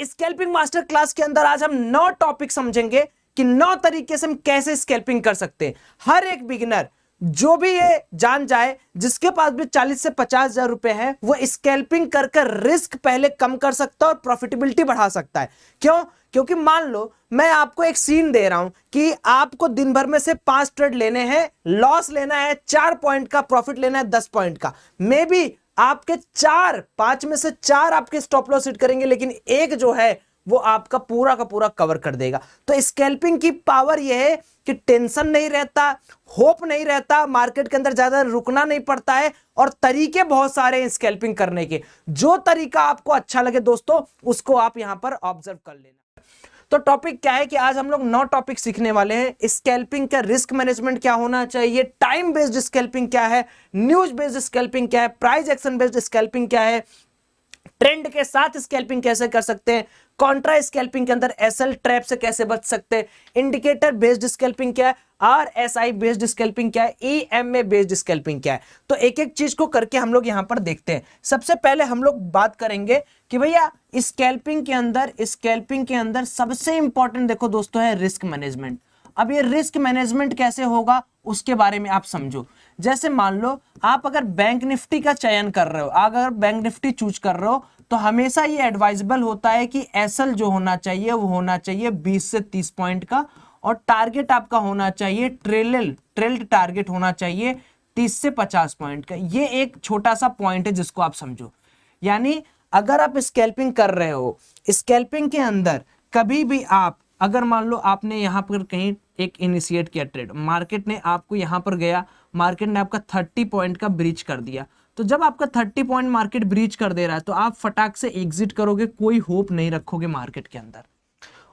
Scalping master class के अंदर आज हम 9 टॉपिक समझेंगे कि 9 तरीके से हम कैसे स्कैल्पिंग कर सकते हैं। हर एक बिगिनर जो भी ये जान जाए, जिसके पास भी 40 से 50 हजार रुपए है, वो स्कैल्पिंग कर कर रिस्क पहले कम कर सकता है और प्रॉफिटेबिलिटी बढ़ा सकता है। क्यों? क्योंकि मान लो मैं आपको एक सीन दे रहा हूं कि आपको दिन भर में से 5 ट्रेड लेने हैं, लॉस लेना है 4 पॉइंट का, प्रॉफिट लेना है 10 पॉइंट का। मे बी आपके 5 में से 4 आपके स्टॉप लॉस हिट करेंगे, लेकिन एक जो है वो आपका पूरा का पूरा कवर कर देगा। तो स्कैल्पिंग की पावर यह है कि टेंशन नहीं रहता, होप नहीं रहता, मार्केट के अंदर ज्यादा रुकना नहीं पड़ता है, और तरीके बहुत सारे हैं स्कैल्पिंग करने के। जो तरीका आपको अच्छा लगे दोस्तों, उसको आप यहां पर ऑब्जर्व कर लेना। तो टॉपिक क्या है कि आज हम लोग 9 टॉपिक सीखने वाले हैं। स्कैल्पिंग का रिस्क मैनेजमेंट क्या होना चाहिए, टाइम बेस्ड स्कैल्पिंग क्या है, न्यूज बेस्ड स्कैल्पिंग क्या है, प्राइस एक्शन बेस्ड स्कैल्पिंग क्या है, ट्रेंड के साथ स्कैल्पिंग कैसे कर सकते हैं, कॉन्ट्रा स्कैल्पिंग के अंदर एसएल ट्रैप से कैसे बच सकते हैं, इंडिकेटर बेस्ड स्कैल्पिंग क्या है, आरएसआई बेस्ड स्कैल्पिंग क्या है, ईएमए बेस्ड स्कैल्पिंग क्या है। तो एक एक चीज को करके हम लोग यहां पर देखते हैं। सबसे पहले हम लोग बात करेंगे कि भैया स्कैल्पिंग के अंदर सबसे इंपॉर्टेंट देखो दोस्तों है रिस्क मैनेजमेंट। अब ये रिस्क मैनेजमेंट कैसे होगा उसके बारे में आप समझो। जैसे मान लो आप अगर बैंक निफ्टी का चयन कर रहे हो, अगर बैंक निफ्टी चूज कर रहे हो, तो हमेशा ये एडवाइजेबल होता है कि एसएल जो होना चाहिए वो होना चाहिए 20 से 30 पॉइंट का, और टारगेट आपका होना चाहिए ट्रेल्ड टारगेट होना चाहिए 30 से 50 पॉइंट का। ये एक छोटा सा पॉइंट है जिसको आप समझो। यानी अगर आप स्कैल्पिंग कर रहे हो, स्कैल्पिंग के अंदर कभी भी आप अगर मान लो आपने यहां पर कहीं एक इनिशिएट किया ट्रेड, मार्केट ने आपको यहां पर गया, मार्केट ने आपका 30 पॉइंट का ब्रीच कर दिया, तो जब आपका 30 पॉइंट मार्केट ब्रीच कर दे रहा है तो आप फटाक से एग्जिट करोगे, कोई होप नहीं रखोगे मार्केट के अंदर।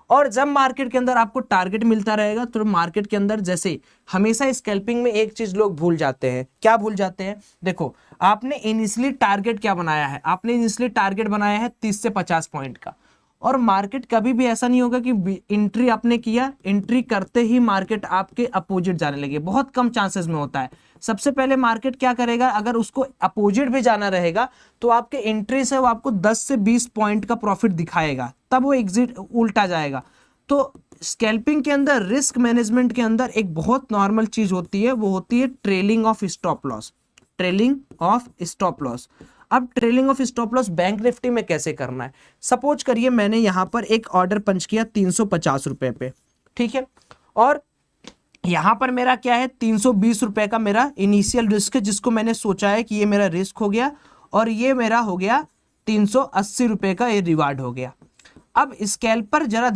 और जब मार्केट के अंदर आपको टारगेट मिलता रहेगा तो मार्केट के अंदर जैसे हमेशा स्कैल्पिंग में एक चीज लोग भूल जाते हैं। क्या भूल जाते हैं? देखो आपने इनिशियली टारगेट क्या बनाया है, आपने इनिशियली टारगेट बनाया है 30 से 50 पॉइंट का, और मार्केट कभी भी ऐसा नहीं होगा कि एंट्री आपने किया, एंट्री करते ही मार्केट आपके अपोजिट जाने लगे, बहुत कम चांसेस में होता है। सबसे पहले मार्केट क्या करेगा, अगर उसको अपोजिट भी जाना रहेगा तो आपके एंट्री से वो आपको 10 से 20 पॉइंट का प्रॉफिट दिखाएगा, तब वो एग्जिट उल्टा जाएगा। तो स्कैल्पिंग के अंदर, रिस्क मैनेजमेंट के अंदर एक बहुत नॉर्मल चीज होती है, वो होती है trailing of stop loss. Trailing of stop loss. अब trailing of stop loss bank Nifty में कैसे करना है? सपोज करिए मैंने यहां पर एक ऑर्डर पंच किया 350 रुपए पे, ठीक है, और यहां पर मेरा क्या है 320 रुपए का मेरा इनिशियल रिस्क है, जिसको मैंने सोचा है कि ये मेरा रिस्क हो गया, और ये मेरा हो गया 380 रुपए का ये रिवार्ड हो गया। अब स्केल पर जरा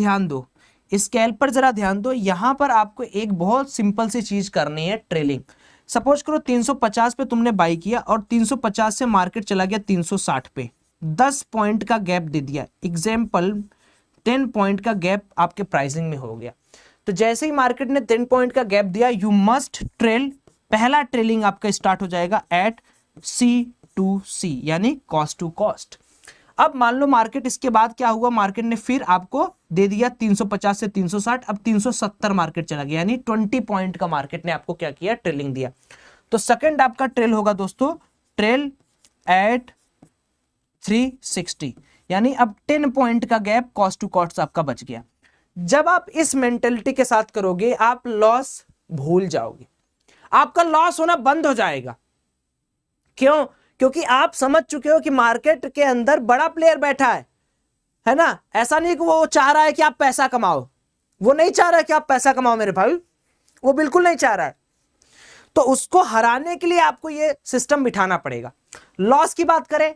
ध्यान दो, यहां पर आपको एक बहुत सिंपल सी चीज करनी है, ट्रेलिंग। सपोज करो 350 पे तुमने बाई किया और 350 से मार्केट चला गया 360 पे, 10 पॉइंट का गैप दे दिया, एग्जाम्पल 10 पॉइंट का गैप आपके प्राइसिंग में हो गया। तो जैसे ही मार्केट ने 10 पॉइंट का गैप दिया, यू मस्ट ट्रेल, पहला ट्रेलिंग आपका स्टार्ट हो जाएगा एट C2C, यानी कॉस्ट टू कॉस्ट। अब मान लो मार्केट इसके बाद क्या हुआ, मार्केट ने फिर आपको दे दिया 350 से 360, अब 370 मार्केट चला गया, यानी 20 पॉइंट का मार्केट ने आपको क्या किया, ट्रेलिंग दिया। तो सेकंड आपका ट्रेल होगा दोस्तों, ट्रेल एट 360, यानी अब 10 पॉइंट का गैप कॉस्ट टू कॉस्ट आपका बच गया। जब आप इस मेंटेलिटी के साथ करोगे, आप लॉस भूल जाओगे, आपका लॉस होना बंद हो जाएगा। क्यों? क्योंकि आप समझ चुके हो कि मार्केट के अंदर बड़ा प्लेयर बैठा है ना। ऐसा नहीं कि वो चाह रहा है कि आप पैसा कमाओ, वो नहीं चाह रहा है कि आप पैसा कमाओ मेरे भाई, वो बिल्कुल नहीं चाह रहा है। तो उसको हराने के लिए आपको ये सिस्टम बिठाना पड़ेगा। लॉस की बात करें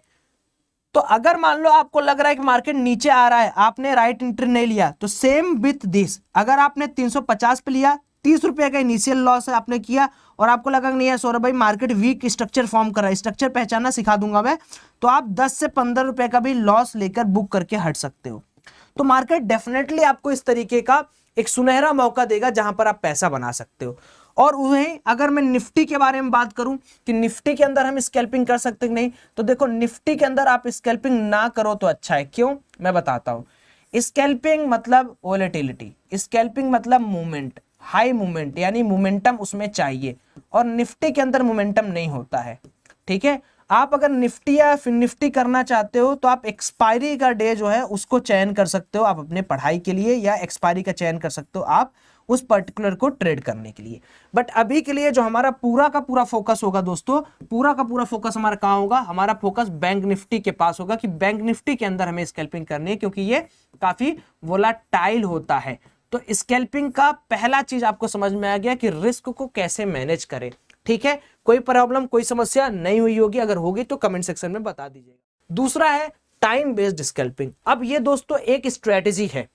तो अगर मान लो आपको लग रहा है कि मार्केट नीचे आ रहा है, आपने राइट एंट्री नहीं लिया, तो सेम विथ दिस, अगर आपने 350 पे लिया, 30 रुपए का इनिशियल लॉस आपने किया, और आपको लगा नहीं है सौरभ भाई मार्केट वीक स्ट्रक्चर फॉर्म कर रहा है, स्ट्रक्चर पहचानना सिखा दूंगा मैं, तो आप 10 से 15 रुपए का भी लॉस लेकर बुक करके हट सकते हो। तो मार्केट डेफिनेटली आपको इस तरीके का एक सुनहरा मौका देगा जहां पर आप पैसा बना सकते हो। और वहीं अगर मैं निफ्टी के बारे में बात करूं कि निफ्टी के अंदर हम स्कैल्पिंग कर सकते हैं नहीं, तो देखो निफ्टी के अंदर आप स्कैल्पिंग ना करो तो अच्छा है। क्यों? मैं बताता हूं। स्कैल्पिंग मतलब वोलेटिलिटी, स्कैल्पिंग मतलब मूवमेंट, हाई मूवमेंट, यानी मोमेंटम उसमें चाहिए, और निफ्टी के अंदर मोमेंटम नहीं होता है, ठीक है। आप अगर निफ्टी या फिर निफ्टी करना चाहते हो तो आप एक्सपायरी का डे जो है उसको चयन कर सकते हो आप अपने पढ़ाई के लिए, या एक्सपायरी का चयन कर सकते हो आप उस पर्टिकुलर को ट्रेड करने के लिए। बट अभी के लिए जो हमारा पूरा का पूरा फोकस होगा दोस्तों, पूरा का पूरा फोकस हमारा कहां होगा, हमारा फोकस बैंक निफ्टी के पास होगा कि बैंक निफ्टी के अंदर हमें स्कैल्पिंग करनी है, क्योंकि ये काफी वोलाटाइल होता है। तो स्कैल्पिंग का पहला चीज आपको समझ में आ गया कि रिस्क को कैसे मैनेज करें। ठीक है, कोई प्रॉब्लम कोई समस्या नहीं हुई होगी, अगर होगी तो कमेंट सेक्शन में बता दीजिएगा। दूसरा है टाइम बेस्ड स्कैल्पिंग। अब ये दोस्तों एक स्ट्रेटजी है,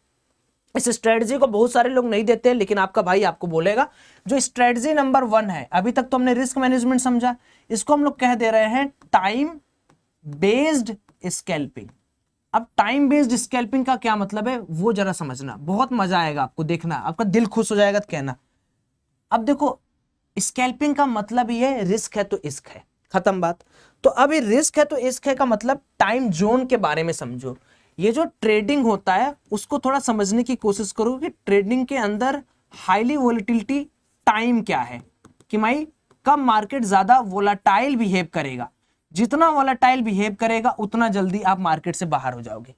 इस स्ट्रेटजी को बहुत सारे लोग नहीं देते हैं, लेकिन आपका भाई आपको बोलेगा। जो स्ट्रेटजी नंबर 1 है, अभी तक तो हमने रिस्क मैनेजमेंट समझा, इसको हम लोग कह दे रहे हैं टाइम बेस्ड स्कैल्पिंग। अब टाइम बेस्ड स्कैल्पिंग का क्या मतलब है वो जरा समझना, बहुत मजा आएगा आपको, देखना आपका दिल खुश हो जाएगा तो कहना। अब देखो, स्कैल्पिंग का मतलब ये है रिस्क है तो इश्क है, खत्म बात। तो अब ये रिस्क है तो इश्क है का मतलब टाइम जोन के बारे में समझो। ये जो ट्रेडिंग होता है उसको थोड़ा समझने की कोशिश करो कि ट्रेडिंग के अंदर हाईली वोलेटिलिटी टाइम क्या है, कि भाई कब मार्केट ज्यादा वोलाटाइल बिहेव करेगा। जितना वोलाटाइल बिहेव करेगा उतना जल्दी आप मार्केट से बाहर हो जाओगे।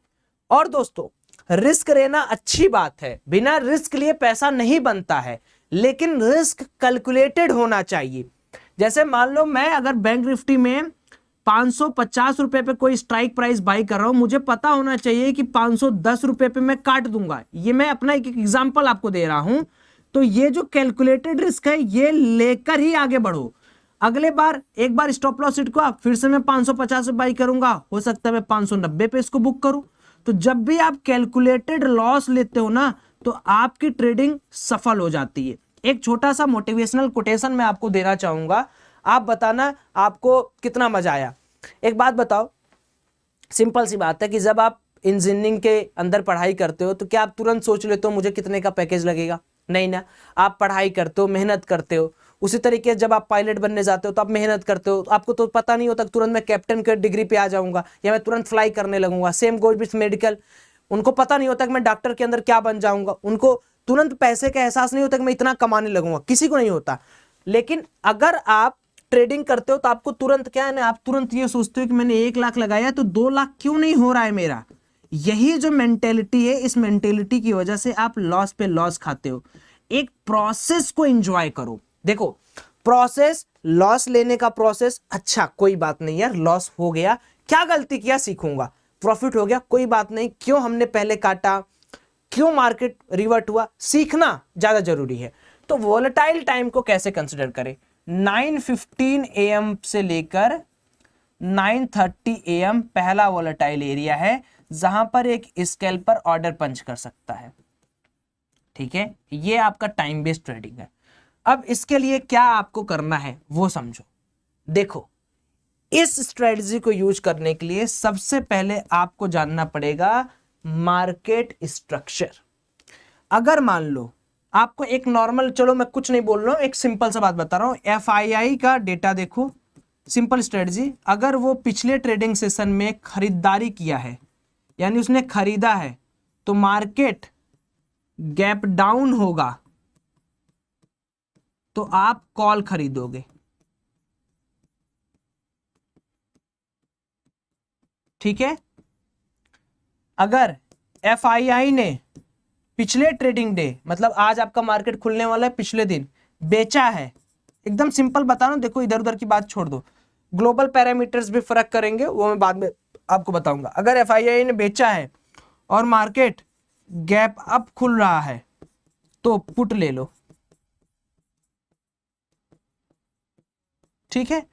और दोस्तों, रिस्क लेना अच्छी बात है, बिना रिस्क लिए पैसा नहीं बनता है, लेकिन रिस्क कैलकुलेटेड होना चाहिए। जैसे मान लो मैं अगर बैंक निफ्टी में 550 रुपए पे कोई स्ट्राइक प्राइस बाई कर रहा हूं, मुझे पता होना चाहिए कि 510 रुपए पे मैं काट दूंगा। ये मैं अपना एक एग्जांपल आपको दे रहा हूं। तो ये जो कैलकुलेटेड रिस्क है ये लेकर ही आगे बढ़ो। अगले बार एक बार स्टॉप लॉस हिट को फिर से मैं 550 बाई करूंगा, हो सकता है मैं 590 पे इसको बुक करूं। तो जब भी आप कैलकुलेटेड लॉस लेते हो ना, तो आपकी ट्रेडिंग सफल हो जाती है। एक छोटा सा मोटिवेशनल कोटेशन मैं आपको देना चाहूंगा, आप बताना आपको कितना मजा आया। एक बात बताओ, सिंपल सी बात है कि जब आप इंजीनियरिंग के अंदर पढ़ाई करते हो तो क्या आप तुरंत सोच लेते हो मुझे कितने का पैकेज लगेगा? नहीं ना, आप पढ़ाई करते हो, मेहनत करते हो। उसी तरीके से जब आप पायलट बनने जाते हो तो आप मेहनत करते हो, आपको तो पता नहीं होता तुरंत मैं कैप्टन के डिग्री पे आ जाऊंगा या मैं तुरंत फ्लाई करने लगूंगा। सेम गोज विथ मेडिकल, उनको पता नहीं होता कि मैं डॉक्टर के अंदर क्या बन जाऊंगा, उनको तुरंत पैसे का एहसास नहीं होता कि मैं इतना कमाने लगूंगा, किसी को नहीं होता। लेकिन अगर आप ट्रेडिंग करते हो तो आपको तुरंत क्या है ना, आप तुरंत ये सोचते हो कि मैंने 1 लाख लगाया तो 2 लाख क्यों नहीं हो रहा है मेरा। यही जो मेंटेलिटी है, इस मेंटेलिटी की वजह से आप लॉस पे लॉस खाते हो। एक प्रोसेस को एंजॉय करो। देखो, प्रोसेस, लॉस लेने का प्रोसेस, अच्छा कोई बात नहीं यार, लॉस हो गया, क्या गलती किया सीखूंगा, प्रॉफिट हो गया कोई बात नहीं, क्यों हमने पहले काटा, क्यों मार्केट रिवर्ट हुआ, सीखना ज्यादा जरूरी है। तो वोलेटाइल टाइम को कैसे कंसिडर करें? 9:15 AM से लेकर 9:30 AM पहला वोलेटाइल एरिया है जहां पर एक स्कैल्पर ऑर्डर पंच कर सकता है। ठीक है, ये आपका टाइम बेस्ड ट्रेडिंग है। अब इसके लिए क्या आपको करना है वो समझो। देखो, इस स्ट्रेटजी को यूज करने के लिए सबसे पहले आपको जानना पड़ेगा मार्केट स्ट्रक्चर। अगर मान लो आपको एक नॉर्मल, चलो मैं कुछ नहीं बोल रहा हूं, एक सिंपल सा बात बता रहा हूं, FII का डेटा देखो, सिंपल स्ट्रेटजी। अगर वो पिछले ट्रेडिंग सेशन में खरीदारी किया है, यानी उसने खरीदा है, तो मार्केट गैप डाउन होगा तो आप कॉल खरीदोगे। ठीक है, अगर FII ने पिछले ट्रेडिंग डे, मतलब आज आपका मार्केट खुलने वाला है, पिछले दिन बेचा है, एकदम सिंपल बता रहा हूं, देखो इधर उधर की बात छोड़ दो, ग्लोबल पैरामीटर्स भी फर्क करेंगे, वो मैं बाद में आपको बताऊंगा। अगर FII ने बेचा है और मार्केट गैप अप खुल रहा है तो पुट ले लो। ठीक है,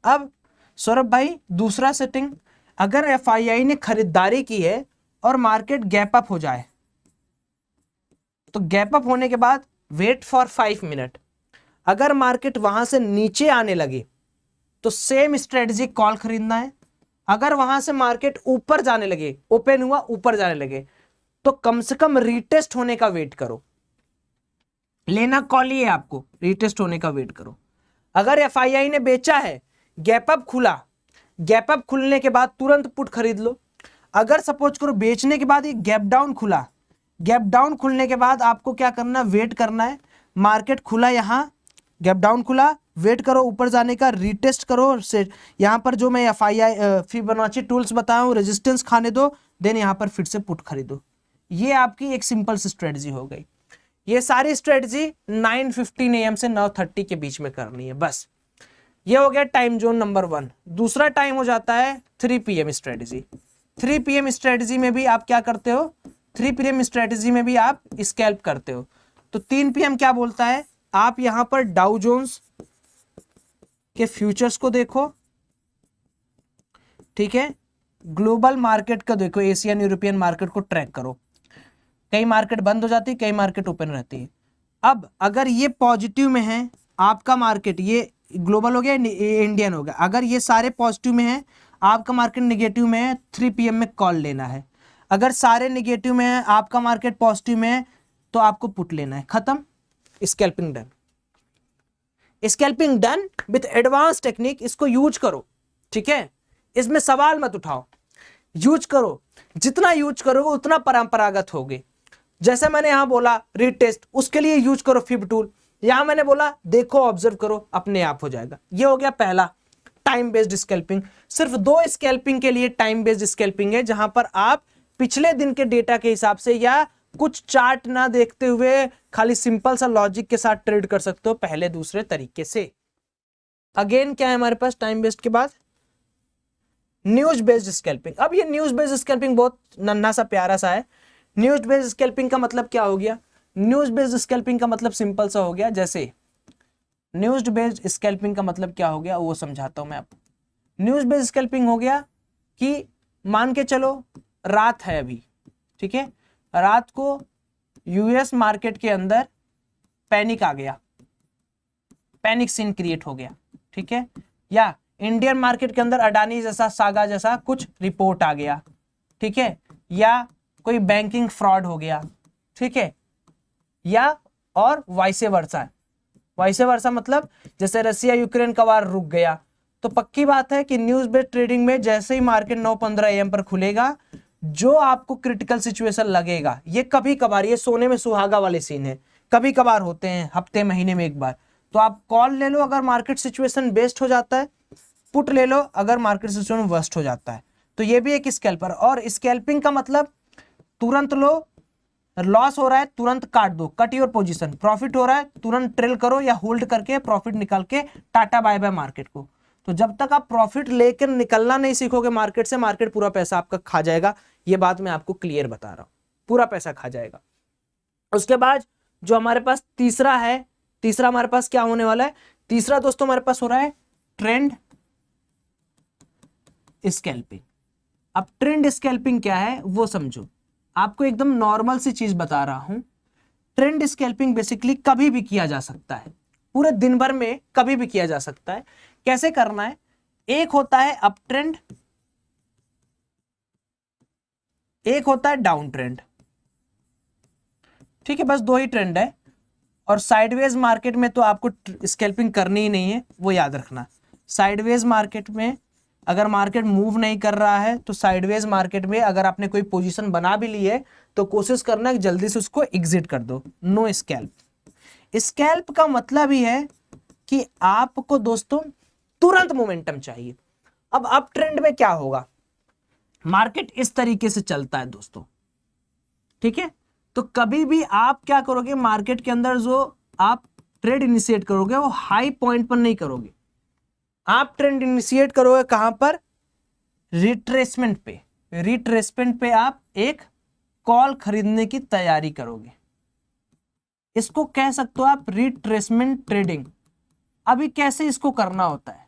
अब सौरभ भाई दूसरा सेटिंग, अगर FII ने खरीदारी की है और मार्केट गैप अप हो जाए, तो गैप अप होने के बाद वेट फॉर 5 मिनट, अगर मार्केट वहां से नीचे आने लगे तो सेम स्ट्रेटजी कॉल खरीदना है। अगर वहां से मार्केट ऊपर जाने लगे, ओपन हुआ ऊपर जाने लगे, तो कम से कम रीटेस्ट होने का वेट करो। लेना कॉल ही है आपको, रीटेस्ट होने का वेट करो। अगर FII ने बेचा है, गैप अप खुला, गैप अप खुलने के बाद तुरंत पुट खरीद लो। अगर सपोज करो बेचने के बाद ये गैप डाउन खुला, गैप डाउन खुलने के बाद आपको क्या करना, वेट करना है। मार्केट खुला यहां, गैप डाउन खुला, वेट करो ऊपर जाने का, रीटेस्ट करो, से यहाँ पर जो मैं फिबोनाची टूल्स बताया हूँ, रेजिस्टेंस खाने दो, देन यहाँ पर फिर से पुट खरीदो। ये आपकी एक सिंपल सी स्ट्रेटजी हो गई। ये सारी स्ट्रेटजी 9:15 AM से 9:30 के बीच में करनी है बस। ये हो गया टाइम जोन नंबर 1। दूसरा टाइम हो जाता है 3 PM स्ट्रेटजी। 3 PM स्ट्रेटजी में भी आप क्या करते हो, 3 PM स्ट्रेटजी में भी आप स्कैल्प करते हो। तो 3 PM क्या बोलता है, आप यहां पर डाउ जोन्स के फ्यूचर्स को देखो, ठीक है, ग्लोबल मार्केट का देखो, एशियन यूरोपियन मार्केट को ट्रैक करो। कई मार्केट बंद हो जाती है, कई मार्केट ओपन रहती है। अब अगर ये पॉजिटिव में है आपका मार्केट, ये ग्लोबल हो गया, इंडियन हो गया, अगर ये सारे पॉजिटिव में है, आपका मार्केट नेगेटिव में है, 3 PM में कॉल लेना है। अगर सारे नेगेटिव में है, आपका मार्केट पॉजिटिव में है, तो आपको पुट लेना है। खत्म, scalping done. Scalping done with advance technique. इसको यूज करो, ठीक है, इसमें सवाल मत उठाओ, यूज करो। जितना यूज करोगे उतना परंपरागत होगे। जैसे मैंने यहां बोला रीटेस्ट, उसके लिए यूज करो फिब टूल। यहां मैंने बोला देखो, ऑब्जर्व करो, अपने आप हो जाएगा। ये हो गया पहला टाइम बेस्ड स्कैल्पिंग। सिर्फ 2 स्कैल्पिंग के लिए टाइम बेस्ड स्कैल्पिंग है, जहां पर आप पिछले दिन के डेटा के हिसाब से या कुछ चार्ट ना देखते हुए खाली सिंपल सा लॉजिक के साथ ट्रेड कर सकते हो, पहले दूसरे तरीके से। अगेन क्या है हमारे पास टाइम बेस्ड के बाद, न्यूज बेस्ड स्कैल्पिंग। अब ये न्यूज बेस्ड स्कैल्पिंग बहुत नन्हा सा प्यारा सा है। न्यूज बेस्ड स्कैल्पिंग का मतलब क्या हो गया, न्यूज बेस्ड स्कैल्पिंग का मतलब सिंपल सा हो गया। जैसे न्यूज बेस्ड स्कैल्पिंग का मतलब क्या हो गया वो समझाता हूं मैं आपको। न्यूज बेस्ड स्कैल्पिंग हो गया कि मान के चलो रात है अभी, ठीक है, रात को यूएस मार्केट के अंदर पैनिक आ गया, पैनिक सीन क्रिएट हो गया, ठीक है, या इंडियन मार्केट के अंदर अडानी जैसा, सागा जैसा कुछ रिपोर्ट आ गया, ठीक है, या कोई बैंकिंग फ्रॉड हो गया, ठीक है, या और वाइसे वर्सा। वाइसे वर्सा मतलब जैसे रसिया यूक्रेन का वार रुक गया, तो पक्की बात है कि न्यूज बेस्ड ट्रेडिंग में जैसे ही मार्केट 9:15 AM पर खुलेगा, जो आपको क्रिटिकल सिचुएशन लगेगा, ये कभी कभार, ये सोने में सुहागा वाले सीन है, कभी कभार होते हैं, हफ्ते महीने में एक बार, तो आप कॉल ले लो अगर मार्केट सिचुएशन बेस्ट हो जाता है, पुट ले लो अगर मार्केट सिचुएशन वर्स्ट हो जाता है। तो ये भी एक स्कैल्पर। और स्कैल्पिंग का मतलब तुरंत लो, लॉस हो रहा है तुरंत काट दो, कट योर पोजीशन, प्रॉफिट हो रहा है तुरंत ट्रेल करो या होल्ड करके प्रॉफिट निकाल के टाटा बाय बाय मार्केट को। तो जब तक आप प्रॉफिट लेकर निकलना नहीं सीखोगे मार्केट से, मार्केट पूरा पैसा आपका खा जाएगा। ये बात मैं आपको क्लियर बता रहा हूं, पूरा पैसा खा जाएगा। उसके बाद जो हमारे पास तीसरा है, तीसरा हमारे पास क्या होने वाला है, तीसरा दोस्तों हमारे पास हो रहा है ट्रेंड स्कैल्पिंग। अब ट्रेंड स्कैल्पिंग क्या है वो समझो, आपको एकदम नॉर्मल सी चीज बता रहा हूं। ट्रेंड स्कैल्पिंग बेसिकली कभी भी किया जा सकता है, पूरे दिन भर में कभी भी किया जा सकता है। कैसे करना है, एक होता है अप ट्रेंड, एक होता है डाउन ट्रेंड, ठीक है, बस 2 ही ट्रेंड है। और साइडवेज मार्केट में तो आपको स्कैल्पिंग करनी ही नहीं है, वो याद रखना। साइडवेज मार्केट में अगर मार्केट मूव नहीं कर रहा है तो साइडवेज मार्केट में अगर आपने कोई पोजीशन बना भी ली है तो कोशिश करना कि जल्दी से उसको एग्जिट कर दो। No scalp. स्कैल्प का मतलब ही है कि आपको दोस्तों तुरंत मोमेंटम चाहिए। अब अप ट्रेंड में क्या होगा, मार्केट इस तरीके से चलता है दोस्तों, ठीक है, तो कभी भी आप क्या करोगे, मार्केट के अंदर जो आप ट्रेड इनिशिएट करोगे वो हाई पॉइंट पर नहीं करोगे, आप ट्रेंड इनिशिएट करोगे कहां पर, रिट्रेसमेंट पे। रिट्रेसमेंट पे आप एक कॉल खरीदने की तैयारी करोगे, इसको कह सकते हो आप रिट्रेसमेंट ट्रेडिंग। अभी कैसे इसको करना होता है,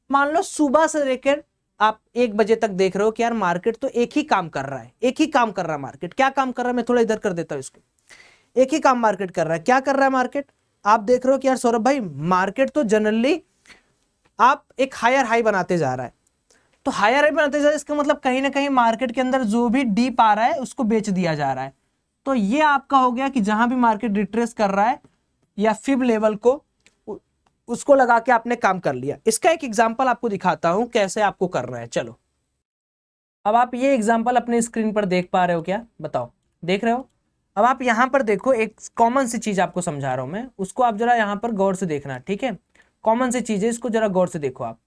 मान लो सुबह से लेकर आप 1 बजे तक देख रहे हो कि यार मार्केट तो एक ही काम कर रहा है, एक ही काम कर रहा है मार्केट। क्या काम कर रहा है, मैं थोड़ा इधर कर देता हूं इसको। एक ही काम मार्केट कर रहा है, क्या कर रहा है मार्केट, आप देख रहे हो कि यार सौरभ भाई मार्केट तो जनरली आप एक हायर हाई बनाते जा रहा है, तो हायर हाई बनाते जा रहा है, इसका मतलब कहीं ना कहीं मार्केट के अंदर जो भी डीप आ रहा है उसको बेच दिया जा रहा है। तो ये आपका हो गया कि जहां भी मार्केट रिट्रेस कर रहा है या फिब लेवल को उसको लगा के आपने काम कर लिया। इसका एक एग्जांपल आपको दिखाता हूं कैसे आपको करना है। चलो अब आप ये एग्जांपल अपने स्क्रीन पर देख पा रहे हो क्या, बताओ, देख रहे हो। अब आप यहां पर देखो, एक कॉमन सी चीज आपको समझा रहा हूं मैं, उसको आप जरा यहां पर गौर से देखना, ठीक है। कॉमन सी चीज है, इसको जरा गौर से देखो आप।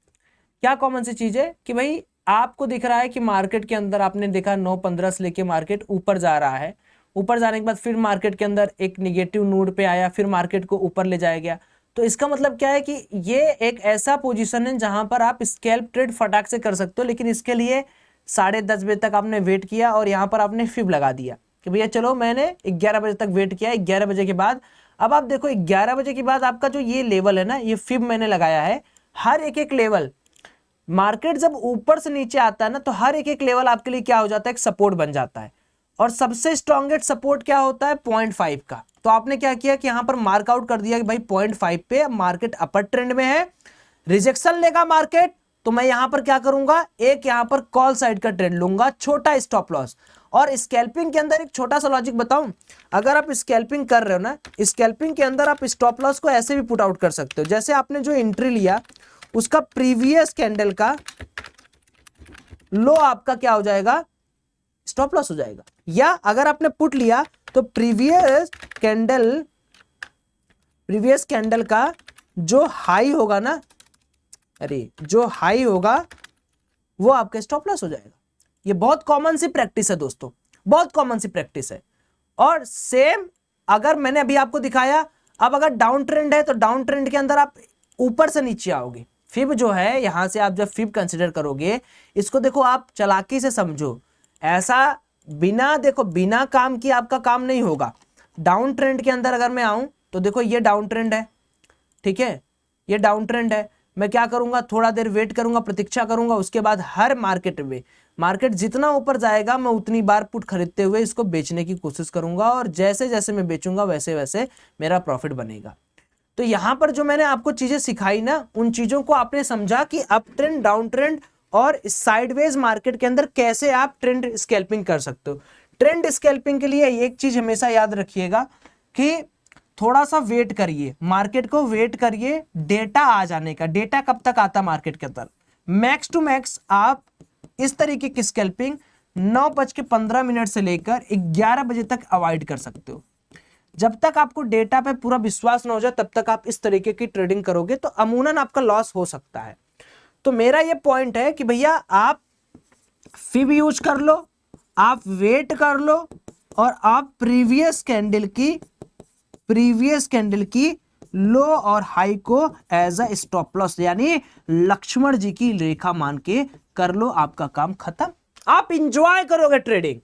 क्या कॉमन सी चीज है कि भाई आपको दिख रहा है कि मार्केट के अंदर आपने देखा 9:15 से लेके मार्केट ऊपर जा रहा है, ऊपर जाने के बाद फिर मार्केट के अंदर एक निगेटिव नोड पे आया, फिर मार्केट को ऊपर ले जाया गया। तो इसका मतलब क्या है कि ये एक ऐसा पोजीशन है जहां पर आप स्कैल्प ट्रेड फटाक से कर सकते हो, लेकिन इसके लिए 10:30 बजे तक आपने वेट किया और यहां पर आपने फिब लगा दिया कि भैया चलो मैंने 11 बजे तक वेट किया। 11 बजे के बाद अब आप देखो 11 बजे के बाद आपका जो ये लेवल है ना, ये फिब मैंने लगाया है, हर एक एक लेवल, मार्केट जब ऊपर से नीचे आता है ना तो हर एक एक लेवल आपके लिए क्या हो जाता है, एक सपोर्ट बन जाता है। और सबसे स्ट्रॉन्गेस्ट सपोर्ट क्या होता है, 0.5 का। तो आपने क्या किया कि यहां पर मार्कआउट कर दिया कि भाई 0.5 पे मार्केट अपर ट्रेंड में है, रिजेक्शन लेगा मार्केट, तो मैं यहां पर क्या करूंगा, एक यहां पर कॉल साइड का ट्रेड लूंगा, छोटा स्टॉप लॉस। और स्कैल्पिंग के अंदर एक छोटा सा लॉजिक बताऊं, अगर आप स्कैल्पिंग कर रहे हो ना, स्कैल्पिंग के अंदर आप स्टॉप लॉस को ऐसे भी पुट आउट कर सकते हो, जैसे आपने जो एंट्री लिया उसका प्रीवियस कैंडल का लो आपका क्या हो जाएगा, स्टॉप लॉस हो जाएगा। या अगर आपने पुट लिया तो प्रीवियस कैंडल का जो हाई होगा ना, अरे जो हाई होगा वो आपका स्टॉप लॉस हो जाएगा। ये बहुत कॉमन सी प्रैक्टिस है दोस्तों, बहुत कॉमन सी प्रैक्टिस है। और सेम अगर मैंने अभी आपको दिखाया, अब अगर डाउन ट्रेंड है तो डाउन ट्रेंड के अंदर आप ऊपर से नीचे आओगे, फिब जो है यहां से आप जब फिब कंसीडर करोगे, इसको देखो आप चालाकी से समझो, ऐसा बिना देखो बिना काम किए आपका काम नहीं होगा। डाउन ट्रेंड के अंदर अगर मैं आऊं तो देखो ये डाउन ट्रेंड है, ठीक है, ये डाउन ट्रेंड है, मैं क्या करूंगा, थोड़ा देर वेट करूंगा, प्रतीक्षा करूंगा, उसके बाद हर मार्केट में मार्केट जितना ऊपर जाएगा मैं उतनी बार पुट खरीदते हुए इसको बेचने की कोशिश करूंगा, और जैसे जैसे मैं बेचूंगा वैसे वैसे मेरा प्रॉफिट बनेगा। तो यहां पर जो मैंने आपको चीजें सिखाई ना, उन चीजों को आपने समझा कि अप ट्रेंड, डाउन ट्रेंड और साइडवेज मार्केट के अंदर कैसे आप ट्रेंड स्कैल्पिंग कर सकते हो। ट्रेंड स्कैल्पिंग के लिए एक चीज हमेशा याद रखिएगा कि थोड़ा सा वेट करिए, मार्केट को वेट करिए डेटा आ जाने का। डेटा कब तक आता मार्केट के अंदर, मैक्स टू मैक्स आप इस तरीके की स्कैल्पिंग 9:15 से लेकर 11 बजे तक अवॉइड कर सकते हो। जब तक आपको डेटा पे पूरा विश्वास न हो जाए तब तक आप इस तरीके की ट्रेडिंग करोगे तो अमूनन आपका लॉस हो सकता है। तो मेरा ये पॉइंट है कि भैया आप फिब यूज कर लो, आप वेट कर लो, और आप प्रीवियस कैंडल की लो और हाई को एज अ स्टॉप लॉस यानी लक्ष्मण जी की रेखा मान के कर लो, आपका काम खत्म। आप इंजॉय करोगे ट्रेडिंग।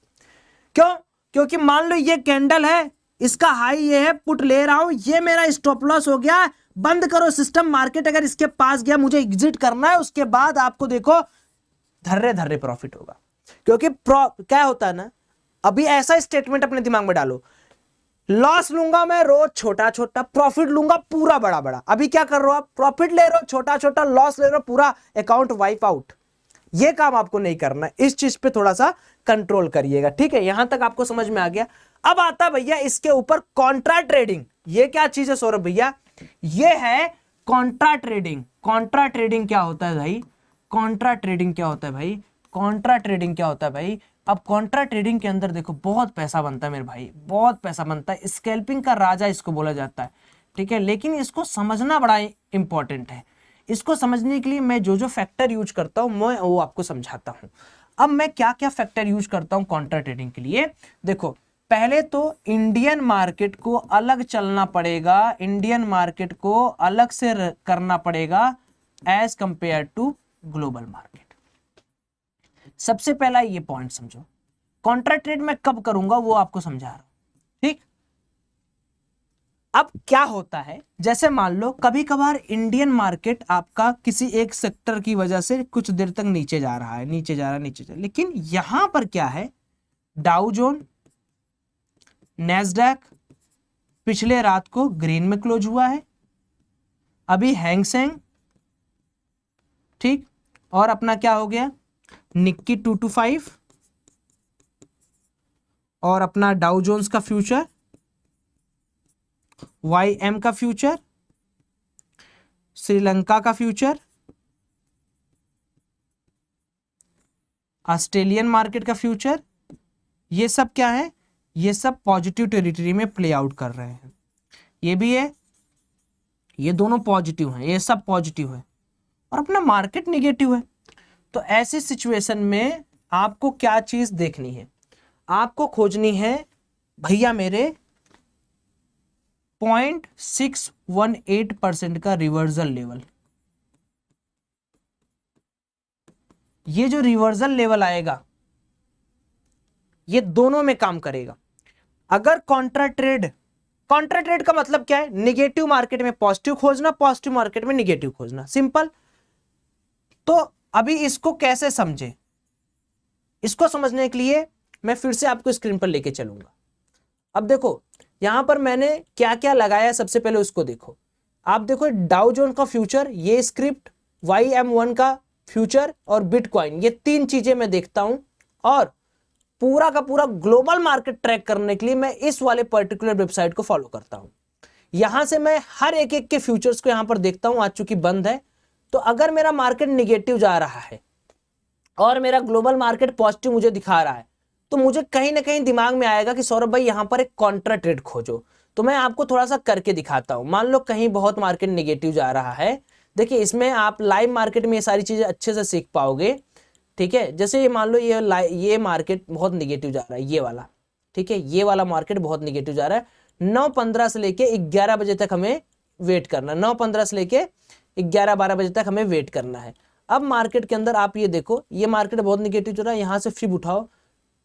क्यों? क्योंकि मान लो ये कैंडल है, इसका हाई ये है, पुट ले रहा हूं, ये मेरा स्टॉप लॉस हो गया, बंद करो सिस्टम। मार्केट अगर इसके पास गया मुझे एग्जिट करना है, उसके बाद आपको देखो धर्रे धर्रे प्रॉफिट होगा। क्योंकि क्या होता है ना, अभी ऐसा स्टेटमेंट अपने दिमाग में डालो, लॉस लूंगा मैं रोज छोटा छोटा, प्रॉफिट लूंगा पूरा बड़ा बड़ा। अभी क्या कर रहे हो आप, प्रॉफिट ले रहे हो छोटा छोटा, लॉस ले रहे हो पूरा, अकाउंट वाइप आउट। ये काम आपको नहीं करना, इस चीज पे थोड़ा सा कंट्रोल करिएगा, ठीक है। यहां तक आपको समझ में आ गया। अब आता भैया इसके ऊपर कॉन्ट्रा ट्रेडिंग। ये क्या चीज है सौरभ भैया, ये है कॉन्ट्रा ट्रेडिंग। कॉन्ट्रा ट्रेडिंग क्या होता है भाई, कॉन्ट्रा ट्रेडिंग क्या होता है भाई, कॉन्ट्रा ट्रेडिंग क्या होता है भाई। अब कॉन्ट्रा ट्रेडिंग के अंदर देखो बहुत पैसा बनता है मेरे भाई, बहुत पैसा बनता है। स्कैल्पिंग का राजा इसको बोला जाता है, ठीक है। लेकिन इसको समझना बड़ा इंपॉर्टेंट है। इसको समझने के लिए मैं जो जो फैक्टर यूज करता हूं मैं वो आपको समझाता हूं। अब मैं क्या क्या फैक्टर यूज करता हूं कॉन्ट्रा ट्रेडिंग के लिए, देखो पहले तो इंडियन मार्केट को अलग चलना पड़ेगा, इंडियन मार्केट को अलग से करना पड़ेगा as compare to global market. सबसे पहला ये पॉइंट समझो, कॉन्ट्रा ट्रेड मैं कब करूंगा वो आपको समझा रहा हूं, ठीक। अब क्या होता है, जैसे मान लो कभी कभार इंडियन मार्केट आपका किसी एक सेक्टर की वजह से कुछ देर तक नीचे जा रहा है, नीचे जा रहा है, नीचे जा रहा है, लेकिन यहां पर क्या है, डाउ जोन, नैस्डैक पिछले रात को ग्रीन में क्लोज हुआ है, अभी हैंगसेंग, ठीक, और अपना क्या हो गया निक्की 225, और अपना डाउ जोन्स का फ्यूचर, YM का फ्यूचर, श्रीलंका का फ्यूचर, ऑस्ट्रेलियन मार्केट का फ्यूचर, ये सब क्या है, ये सब पॉजिटिव टेरिटरी में प्ले आउट कर रहे हैं, ये भी है, ये दोनों पॉजिटिव हैं, ये सब पॉजिटिव है और अपना मार्केट निगेटिव है। तो ऐसी सिचुएशन में आपको क्या चीज देखनी है, आपको खोजनी है भैया मेरे 0.618% का रिवर्सल लेवल। ये जो रिवर्सल लेवल आएगा ये दोनों में काम करेगा। अगर कॉन्ट्रा ट्रेड का मतलब क्या है, निगेटिव मार्केट में पॉजिटिव खोजना, पॉजिटिव मार्केट में निगेटिव खोजना, सिंपल। तो अभी इसको कैसे समझे, इसको समझने के लिए मैं फिर से आपको स्क्रीन पर लेके चलूंगा। अब देखो यहां पर मैंने क्या क्या लगाया, सबसे पहले उसको देखो। आप देखो डाउ जोन का फ्यूचर, ये स्क्रिप्ट, YM1 का फ्यूचर और बिटकॉइन, ये तीन चीजें मैं देखता हूं और पूरा का पूरा ग्लोबल मार्केट ट्रैक करने के लिए मैं इस वाले पर्टिकुलर वेबसाइट को फॉलो करता हूं। यहां से मैं हर एक एक के फ्यूचर्स को यहां पर देखता हूं। आज चूंकि बंद है, तो अगर मेरा मार्केट निगेटिव जा रहा है और मेरा ग्लोबल मार्केट पॉजिटिव मुझे दिखा रहा है, तो मुझे कहीं ना कहीं दिमाग में आएगा कि सौरभ भाई यहां पर एक कॉन्ट्रा ट्रेड खोजो। तो मैं आपको थोड़ा सा करके दिखाता हूं। मान लो कहीं बहुत मार्केट निगेटिव जा रहा है, देखिए इसमें आप लाइव मार्केट में ये सारी चीजें अच्छे से सीख पाओगे, ठीक है। जैसे ये मान लो ये मार्केट बहुत निगेटिव जा रहा है, ये वाला, ठीक है, ये वाला मार्केट बहुत निगेटिव जा रहा है। 9:15 से लेके 11 बजे तक हमें वेट करना है, 9:15 से लेके 11-12 बजे तक हमें वेट करना है। अब मार्केट के अंदर आप ये देखो, ये मार्केट बहुत निगेटिव चल रहा है, यहां से फिर उठाओ,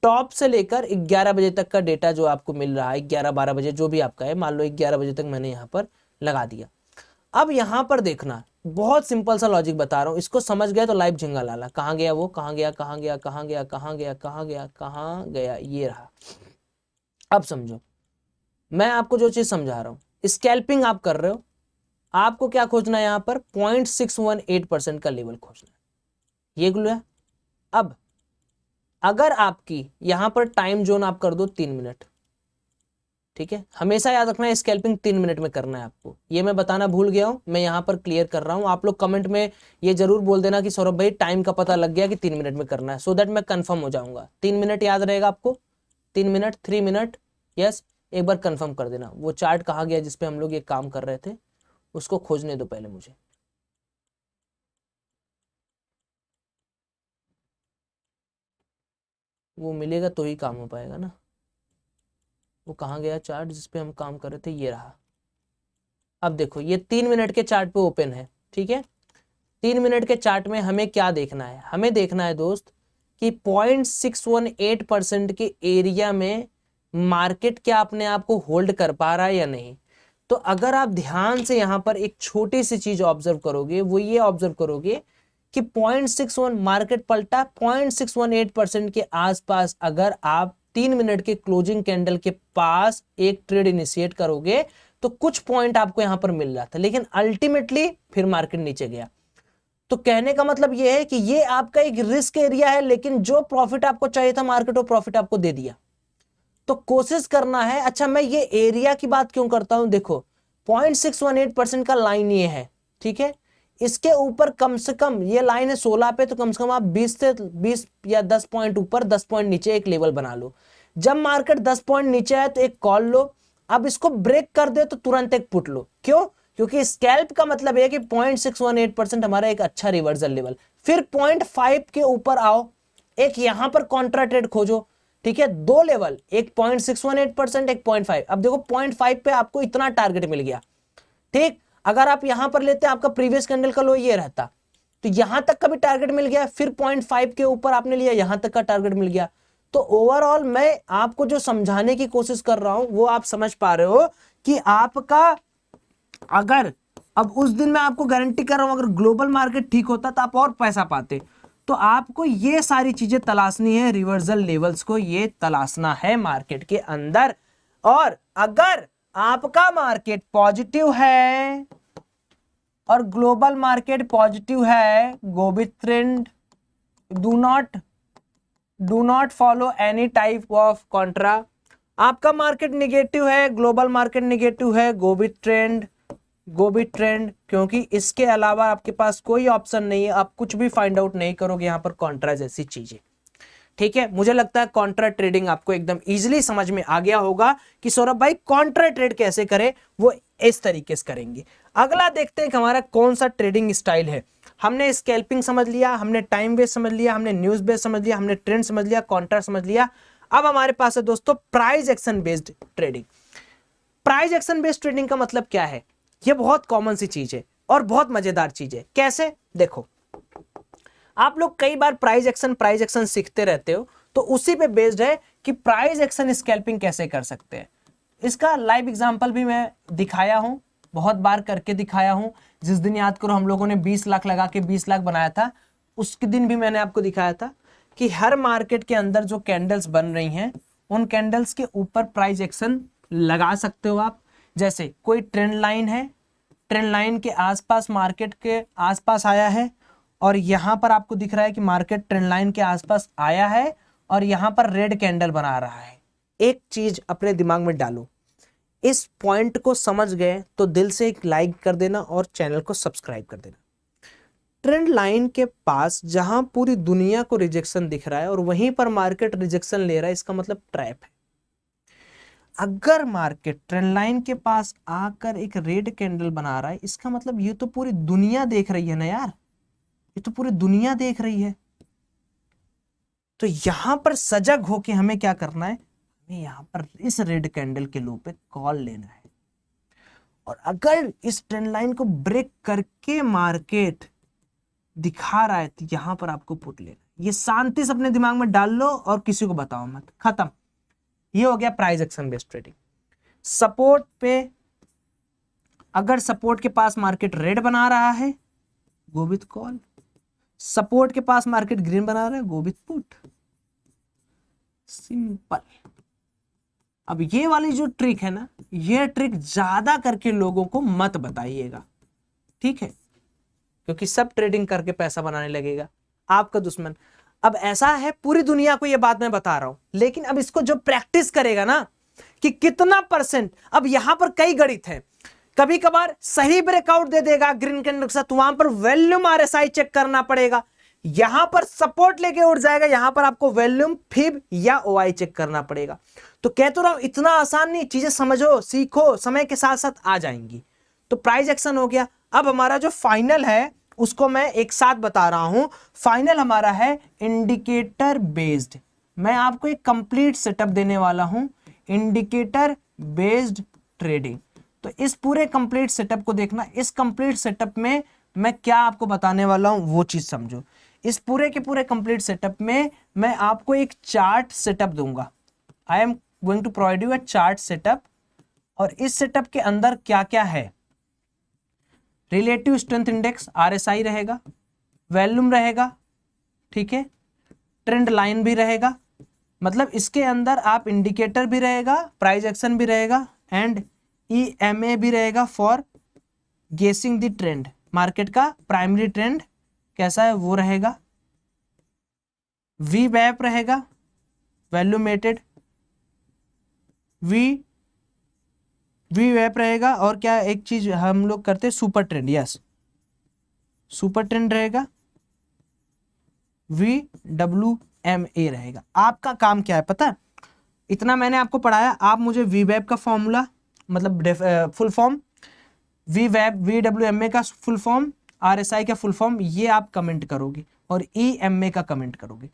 टॉप से लेकर 11 बजे तक का डेटा जो आपको मिल रहा है, 11-12 बजे जो भी आपका है, मान लो 11 बजे तक मैंने यहाँ पर लगा दिया। अब यहां पर देखना, बहुत सिंपल सा लॉजिक बता रहा हूं, इसको समझ गया तो लाइव झिंगा लाला। कहां गया वो, कहां गया, कहां गया, कहां गया, कहां गया, कहां गया, कहां गया, ये रहा। अब समझो मैं आपको जो चीज समझा रहा हूं, स्कैल्पिंग आप कर रहे हो, आपको क्या खोजना है, यहां पर 0.618% का लेवल खोजना है, ये गुलो है। अब अगर आपकी यहां पर टाइम जोन आप कर दो 3 मिनट, ठीक है, हमेशा याद रखना है स्कैल्पिंग 3 मिनट में करना है आपको, ये मैं बताना भूल गया हूं, मैं यहां पर क्लियर कर रहा हूं। आप लोग कमेंट में ये जरूर बोल देना कि सौरभ भाई टाइम का पता लग गया कि 3 मिनट में करना है, सो दैट मैं कंफर्म हो जाऊंगा। 3 मिनट याद रहेगा आपको, 3 मिनट, 3 मिनट, यस, एक बार कंफर्म कर देना। वो चार्ट कहाँ गया जिसपे हम लोग ये काम कर रहे थे, उसको खोजने दो पहले मुझे। वो मिलेगा तो ही काम हो पाएगा ना। वो कहाँ गया चार्ट जिसपे हम काम कर रहे थे, ये रहा। अब देखो ये 3 मिनट के चार्ट पे ओपन है, ठीक है। 3 मिनट के चार्ट में हमें क्या देखना है, हमें देखना है दोस्त कि 0.618% के एरिया में मार्केट क्या अपने आप को होल्ड कर पा रहा है या नहीं। तो अगर आप ध्यान से यहां पर एक छोटी सी चीज ऑब्जर्व करोगे, वो ये ऑब्जर्व करोगे कि 0.61 मार्केट पलटा 0.618% के आसपास अगर आप 3 मिनट के क्लोजिंग कैंडल के पास एक ट्रेड इनिशिएट करोगे तो कुछ पॉइंट आपको यहां पर मिल रहा था, लेकिन अल्टीमेटली फिर मार्केट नीचे गया। तो कहने का मतलब यह है कि ये आपका एक रिस्क एरिया है, लेकिन जो प्रॉफिट आपको चाहिए था मार्केट वो प्रॉफिट आपको दे दिया। तो कोशिश करना है, अच्छा मैं ये एरिया की बात क्यों करता हूं, देखो 0.618% का लाइन ये है, ठीक है, इसके ऊपर कम से कम ये लाइन है 16 पे, तो कम से कम आप 20 या 10 पॉइंट ऊपर 10 पॉइंट नीचे एक लेवल बना लो। जब मार्केट 10 पॉइंट नीचे आए तो एक कॉल लो, अब इसको ब्रेक कर दे तो तुरंत एक पुट लो। क्यों, क्योंकि स्कैल्प का मतलब है कि 0.618% हमारा एक अच्छा रिवर्सल लेवल। फिर 0.5 के ऊपर आओ, एक यहां पर कॉन्ट्रा ट्रेड खोजो, ठीक है, 2 लेवल, एक 0.618%, एक 0.5। अब देखो 0.5 पे आपको इतना टारगेट मिल गया, ठीक। अगर आप यहां पर लेते आपका प्रीवियस कैंडल का लो ये रहता, तो यहां तक का भी टारगेट मिल गया, फिर 0.5 के ऊपर आपने लिया, यहां तक का टारगेट मिल गया। तो ओवरऑल मैं आपको जो समझाने की कोशिश कर रहा हूं वो आप समझ पा रहे हो कि आपका, अगर अब उस दिन मैं आपको गारंटी कर रहा हूं अगर ग्लोबल मार्केट ठीक होता तो आप और पैसा पाते। तो आपको ये सारी चीजें तलाशनी है, रिवर्सल लेवल्स को ये तलाशना है मार्केट के अंदर। और अगर आपका मार्केट पॉजिटिव है और ग्लोबल मार्केट पॉजिटिव है, go with trend, do not follow any type of Contra. आपका मार्केट निगेटिव है, ग्लोबल मार्केट निगेटिव है, go with trend, go with trend, क्योंकि इसके अलावा आपके पास कोई ऑप्शन नहीं है, आप कुछ भी फाइंड आउट नहीं करोगे यहां पर कॉन्ट्रा जैसी चीजें, ठीक है, मुझे लगता है कॉन्ट्रा ट्रेडिंग आपको एकदम इजीली समझ में आ गया होगा कि सौरभ भाई कॉन्ट्रा ट्रेड कैसे करें, वो इस तरीके से करेंगे। अगला देखते हैं कि हमारा कौन सा ट्रेडिंग स्टाइल है। हमने स्कैल्पिंग समझ लिया, हमने टाइम बेस समझ लिया, हमने न्यूज बेस समझ लिया, हमने ट्रेंड समझ लिया, कॉन्ट्रा समझ लिया। अब हमारे पास है दोस्तों price action based trading. Price action based trading का मतलब क्या है? ये बहुत कॉमन सी चीज है और बहुत मजेदार चीज है। कैसे? देखो, आप लोग कई बार प्राइस एक्शन सीखते रहते हो, तो उसी पे बेस्ड है कि प्राइस एक्शन स्कैल्पिंग कैसे कर सकते हैं। इसका लाइव एग्जांपल भी मैं दिखाया हूं, बहुत बार करके दिखाया हूं। जिस दिन याद करो हम लोगों ने 20 लाख लगा के 20 लाख बनाया था, उसके दिन भी मैंने आपको दिखाया था कि हर मार्केट के अंदर जो कैंडल्स बन रही हैं, उन कैंडल्स के ऊपर प्राइस एक्शन लगा सकते हो आप। जैसे कोई ट्रेंड लाइन है, ट्रेंड लाइन के आसपास, मार्केट के आसपास आया है, और यहां पर आपको दिख रहा है कि मार्केट ट्रेंड लाइन के आसपास आया है और यहां पर रेड कैंडल बना रहा है। एक चीज अपने दिमाग में डालो, इस पॉइंट को समझ गए तो दिल से एक लाइक कर देना और चैनल को सब्सक्राइब कर देना। ट्रेंड लाइन के पास जहां पूरी दुनिया को रिजेक्शन दिख रहा है और वहीं पर मार्केट रिजेक्शन ले रहा है, इसका मतलब ट्रैप है। अगर मार्केट ट्रेंड लाइन के पास आकर एक रेड कैंडल बना रहा है, इसका मतलब ये तो पूरी दुनिया देख रही है ना यार, ये तो पूरी दुनिया देख रही है। तो यहां पर सजग होके हमें क्या करना है? हमें यहां पर इस रेड कैंडल के लो पे कॉल लेना है, और अगर इस ट्रेंड लाइन को ब्रेक करके मार्केट दिखा रहा है तो यहां पर आपको पुट लेना। ये शांति से अपने दिमाग में डाल लो और किसी को बताओ मत, खत्म। ये हो गया price action based trading. Support पे, अगर सपोर्ट के पास मार्केट रेड बना रहा है, गो विथ कॉल। सपोर्ट के पास मार्केट ग्रीन बना रहा है, गो विथ पुट। सिंपल। अब ये वाली जो ट्रिक है ना, ये ट्रिक ज्यादा करके लोगों को मत बताइएगा, ठीक है, क्योंकि सब ट्रेडिंग करके पैसा बनाने लगेगा, आपका दुश्मन। अब ऐसा है, पूरी दुनिया को ये बात मैं बता रहा हूं, लेकिन अब इसको जो प्रैक्टिस करेगा ना कि कितना परसेंट, अब यहां पर कई गणित है। कभी कभार सही ब्रेकआउट दे देगा ग्रीन कैंडल के साथ, तो वहां पर वॉल्यूम आरएसआई चेक करना पड़ेगा। यहां पर सपोर्ट लेके उठ जाएगा, यहां पर आपको वॉल्यूम, फिब या ओआई चेक करना पड़ेगा। तो कह तो रहा हूं, इतना आसान नहीं, चीजें समझो, सीखो, समय के साथ साथ आ जाएंगी। तो प्राइस एक्शन हो गया। अब हमारा जो फाइनल है उसको मैं एक साथ बता रहा हूं। फाइनल हमारा है इंडिकेटर बेस्ड। मैं आपको एक कंप्लीट सेटअप देने वाला हूं, इंडिकेटर बेस्ड ट्रेडिंग। तो इस पूरे कंप्लीट सेटअप को देखना। इस कंप्लीट सेटअप में मैं क्या आपको बताने वाला हूं वो चीज समझो। इस पूरे के पूरे कंप्लीट सेटअप में मैं आपको एक चार्ट सेटअप दूंगा। I am going to provide you a chart setup, और इस सेटअप के अंदर क्या क्या है? रिलेटिव स्ट्रेंथ इंडेक्स आरएसआई रहेगा, वॉल्यूम रहेगा, ठीक है, ट्रेंड लाइन भी रहेगा, मतलब इसके अंदर आप इंडिकेटर भी रहेगा, प्राइस एक्शन भी रहेगा, एंड EMA भी रहेगा फॉर गेसिंग द ट्रेंड। मार्केट का प्राइमरी ट्रेंड कैसा है वो रहेगा, VWAP रहेगा, वैल्यूमेटेड VWAP रहेगा, और क्या एक चीज हम लोग करते हैं, super trend. Yes, super trend रहेगा, VWMA रहेगा। आपका काम क्या है पता है? इतना मैंने आपको पढ़ाया, आप मुझे VWAP का फॉर्मूला, मतलब फुल फॉर्म, VWAP, VWMA का फुल फॉर्म, RSI का फुल फॉर्म, ये आप कमेंट करोगे, और EMA का कमेंट करोगे।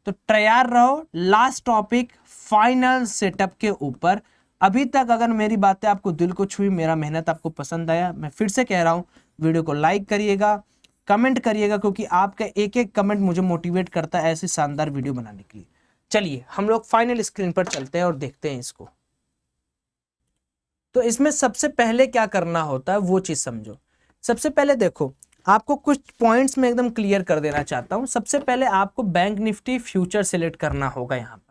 तो तैयार रहो लास्ट टॉपिक फाइनल सेटअप के ऊपर। अभी तक अगर मेरी बातें आपको दिल को छुई, मेरा मेहनत आपको पसंद आया, मैं फिर से कह रहा हूं, वीडियो को लाइक करिएगा, कमेंट करिएगा, क्योंकि आपका एक एक कमेंट मुझे मोटिवेट करता है ऐसी शानदार वीडियो बनाने के लिए। चलिए हम लोग फाइनल स्क्रीन पर चलते हैं और देखते हैं इसको। तो इसमें सबसे पहले क्या करना होता है वो चीज समझो। सबसे पहले देखो, आपको कुछ पॉइंट्स में एकदम क्लियर कर देना चाहता हूं। सबसे पहले आपको बैंक निफ्टी फ्यूचर सेलेक्ट करना होगा। यहाँ पर